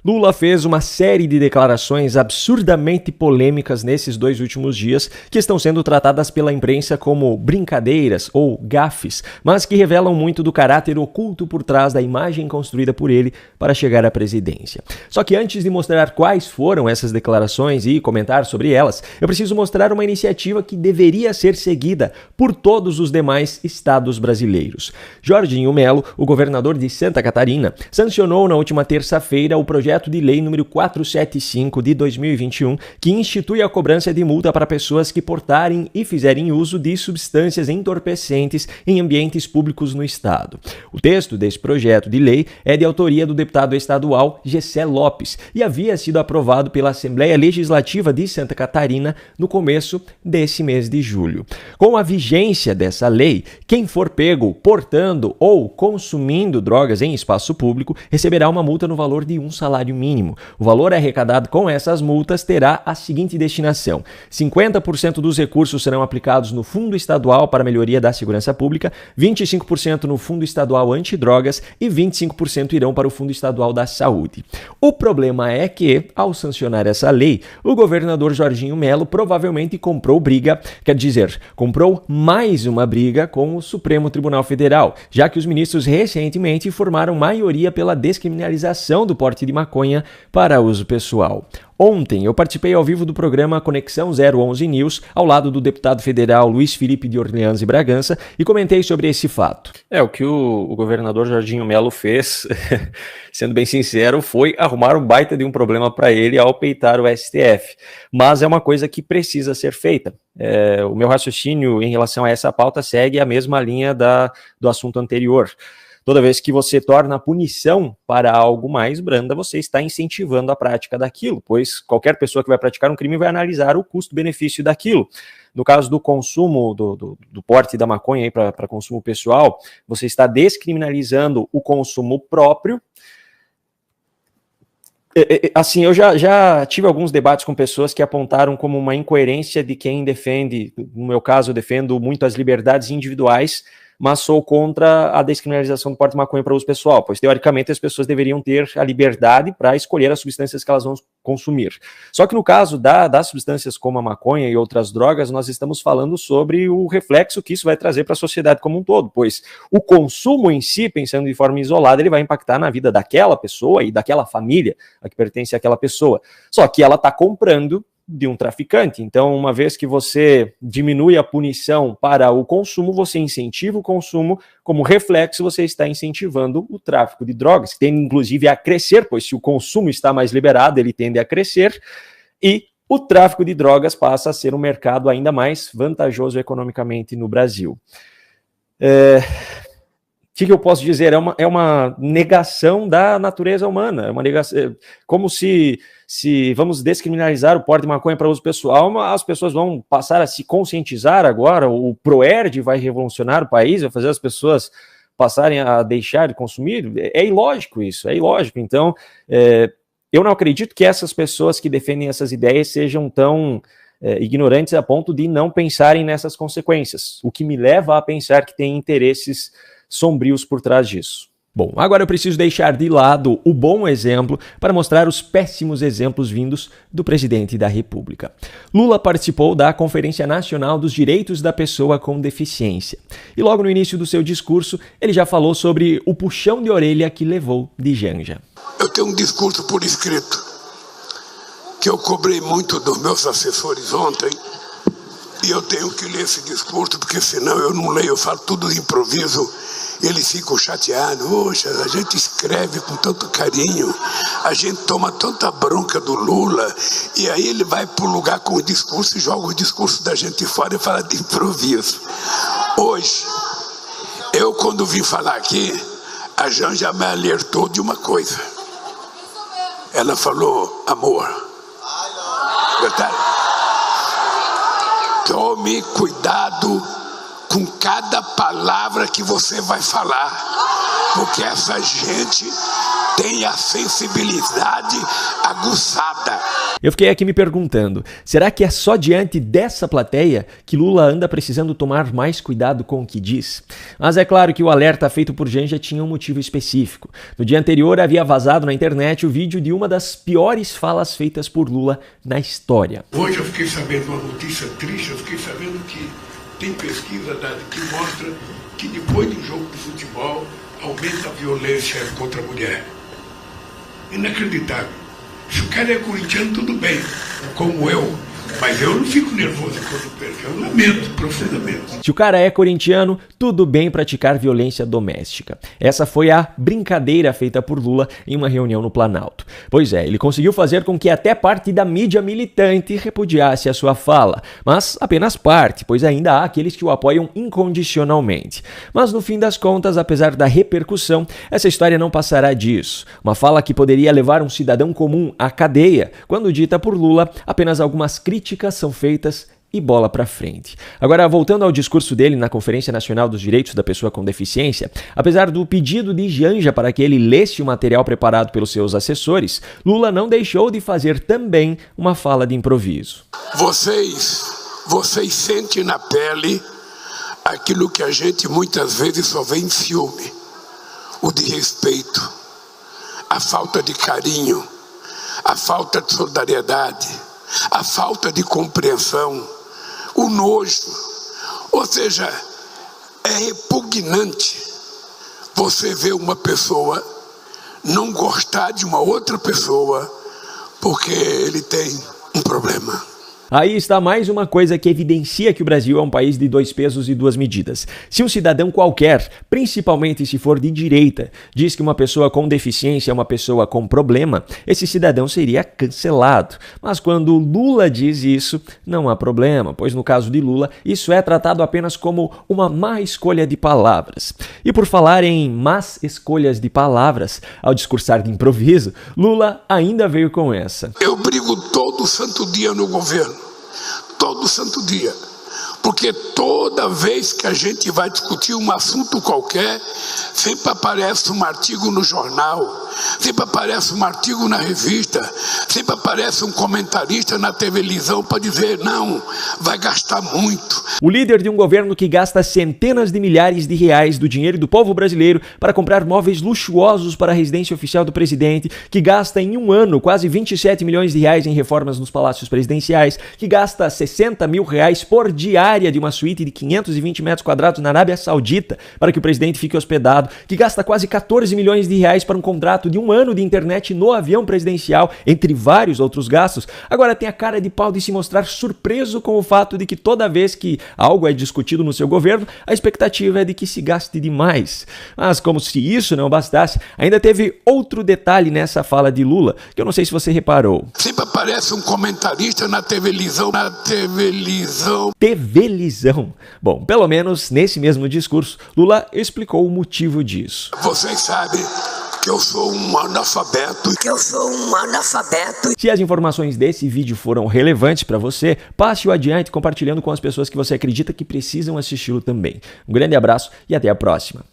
Lula fez uma série de declarações absurdamente polêmicas nesses 2 últimos dias, que estão sendo tratadas pela imprensa como brincadeiras ou gafes, mas que revelam muito do caráter oculto por trás da imagem construída por ele para chegar à presidência. Só que antes de mostrar quais foram essas declarações e comentar sobre elas, eu preciso mostrar uma iniciativa que deveria ser seguida por todos os demais estados brasileiros. Jorginho Melo, o governador de Santa Catarina, sancionou na última terça-feira o projeto de lei número 475 de 2021, que institui a cobrança de multa para pessoas que portarem e fizerem uso de substâncias entorpecentes em ambientes públicos no estado. O texto desse projeto de lei é de autoria do deputado estadual Gessé Lopes e havia sido aprovado pela Assembleia Legislativa de Santa Catarina no começo desse mês de julho. Com a vigência dessa lei, quem for pego portando ou consumindo drogas em espaço público receberá uma multa no valor de um salário mínimo. O valor arrecadado com essas multas terá a seguinte destinação: 50% dos recursos serão aplicados no Fundo Estadual para a Melhoria da Segurança Pública, 25% no Fundo Estadual Antidrogas e 25% irão para o Fundo Estadual da Saúde. O problema é que, ao sancionar essa lei, o governador Jorginho Melo provavelmente comprou briga, quer dizer, comprou mais uma briga com o Supremo Tribunal Federal, já que os ministros recentemente formaram maioria pela descriminalização do porte de maconha para uso pessoal. Ontem eu participei ao vivo do programa Conexão 011 News, ao lado do deputado federal Luiz Felipe de Orleans e Bragança, e comentei sobre esse fato. O que o governador Jorginho Melo fez, sendo bem sincero, foi arrumar um baita de um problema para ele ao peitar o STF. Mas é uma coisa que precisa ser feita. O meu raciocínio em relação a essa pauta segue a mesma linha do assunto anterior. Toda vez que você torna a punição para algo mais branda, você está incentivando a prática daquilo, pois qualquer pessoa que vai praticar um crime vai analisar o custo-benefício daquilo. No caso do consumo, do porte da maconha para consumo pessoal, você está descriminalizando o consumo próprio. Assim, eu já tive alguns debates com pessoas que apontaram como uma incoerência de quem defende, no meu caso, eu defendo muito as liberdades individuais, mas sou contra a descriminalização do porte de maconha para uso pessoal, pois, teoricamente, as pessoas deveriam ter a liberdade para escolher as substâncias que elas vão consumir. Só que no caso das substâncias como a maconha e outras drogas, nós estamos falando sobre o reflexo que isso vai trazer para a sociedade como um todo, pois o consumo em si, pensando de forma isolada, ele vai impactar na vida daquela pessoa e daquela família a que pertence àquela pessoa. Só que ela está comprando de um traficante. Então, uma vez que você diminui a punição para o consumo, você incentiva o consumo, como reflexo, você está incentivando o tráfico de drogas, que tende inclusive a crescer, pois se o consumo está mais liberado, ele tende a crescer, e o tráfico de drogas passa a ser um mercado ainda mais vantajoso economicamente no Brasil. O que eu posso dizer? É uma negação da natureza humana, é uma negação, como se vamos descriminalizar o porte de maconha para uso pessoal, as pessoas vão passar a se conscientizar agora, o ProERD vai revolucionar o país, vai fazer as pessoas passarem a deixar de consumir. É ilógico isso, é ilógico. Então, eu não acredito que essas pessoas que defendem essas ideias sejam tão ignorantes a ponto de não pensarem nessas consequências, o que me leva a pensar que tem interesses sombrios por trás disso. Bom, agora eu preciso deixar de lado o bom exemplo para mostrar os péssimos exemplos vindos do presidente da República. Lula participou da Conferência Nacional dos Direitos da Pessoa com Deficiência. E logo no início do seu discurso, ele já falou sobre o puxão de orelha que levou de Janja. Eu tenho um discurso por escrito, que eu cobrei muito dos meus assessores ontem, e eu tenho que ler esse discurso, porque senão eu não leio, eu falo tudo de improviso. Eles ficam chateados. Poxa, a gente escreve com tanto carinho, a gente toma tanta bronca do Lula, e aí ele vai para o lugar com o discurso e joga o discurso da gente fora e fala de improviso. Hoje, eu quando vim falar aqui, a Janja me alertou de uma coisa. Ela falou: amor, verdade? Tome cuidado com cada palavra que você vai falar, porque essa gente tem a sensibilidade aguçada. Eu fiquei aqui me perguntando, será que é só diante dessa plateia que Lula anda precisando tomar mais cuidado com o que diz? Mas é claro que o alerta feito por Janja tinha um motivo específico. No dia anterior havia vazado na internet o vídeo de uma das piores falas feitas por Lula na história. Hoje eu fiquei sabendo uma notícia triste, eu fiquei sabendo que tem pesquisa que mostra que depois de um jogo de futebol aumenta a violência contra a mulher. Inacreditável. Se o cara é corintiano, tudo bem, como eu. Mas eu não fico nervoso quando perco, eu lamento profundamente. Se o cara é corintiano, tudo bem praticar violência doméstica. Essa foi a brincadeira feita por Lula em uma reunião no Planalto. Pois é, ele conseguiu fazer com que até parte da mídia militante repudiasse a sua fala. Mas apenas parte, pois ainda há aqueles que o apoiam incondicionalmente. Mas no fim das contas, apesar da repercussão, essa história não passará disso. Uma fala que poderia levar um cidadão comum à cadeia, quando dita por Lula, apenas algumas críticas são feitas e bola pra frente. Agora, voltando ao discurso dele na Conferência Nacional dos Direitos da Pessoa com Deficiência, apesar do pedido de Janja para que ele lesse o material preparado pelos seus assessores, Lula não deixou de fazer também uma fala de improviso. Vocês sentem na pele aquilo que a gente muitas vezes só vê em filme: o desrespeito, a falta de carinho, a falta de solidariedade, a falta de compreensão, o nojo. Ou seja, é repugnante você ver uma pessoa não gostar de uma outra pessoa porque ele tem um problema. Aí está mais uma coisa que evidencia que o Brasil é um país de 2 pesos e 2 medidas. Se um cidadão qualquer, principalmente se for de direita, diz que uma pessoa com deficiência é uma pessoa com problema, esse cidadão seria cancelado. Mas quando Lula diz isso, não há problema, pois no caso de Lula, isso é tratado apenas como uma má escolha de palavras. E por falar em más escolhas de palavras, ao discursar de improviso, Lula ainda veio com essa. Eu brigo todo santo dia no governo. Todo santo dia. Porque toda vez que a gente vai discutir um assunto qualquer, sempre aparece um artigo no jornal, sempre aparece um artigo na revista, sempre aparece um comentarista na televisão para dizer, não, vai gastar muito. O líder de um governo que gasta centenas de milhares de reais do dinheiro do povo brasileiro para comprar móveis luxuosos para a residência oficial do presidente, que gasta em um ano quase 27 milhões de reais em reformas nos palácios presidenciais, que gasta 60 mil reais por diária de uma suíte de 520 metros quadrados na Arábia Saudita para que o presidente fique hospedado, que gasta quase 14 milhões de reais para um contrato de um ano de internet no avião presidencial, entre vários outros gastos, agora tem a cara de pau de se mostrar surpreso com o fato de que toda vez que algo é discutido no seu governo, a expectativa é de que se gaste demais. Mas como se isso não bastasse, ainda teve outro detalhe nessa fala de Lula, que eu não sei se você reparou. Sempre aparece um comentarista na televisão. Bom, pelo menos nesse mesmo discurso, Lula explicou o motivo disso. Vocês sabem que eu sou um analfabeto. Se as informações desse vídeo foram relevantes para você, passe-o adiante compartilhando com as pessoas que você acredita que precisam assisti-lo também. Um grande abraço e até a próxima.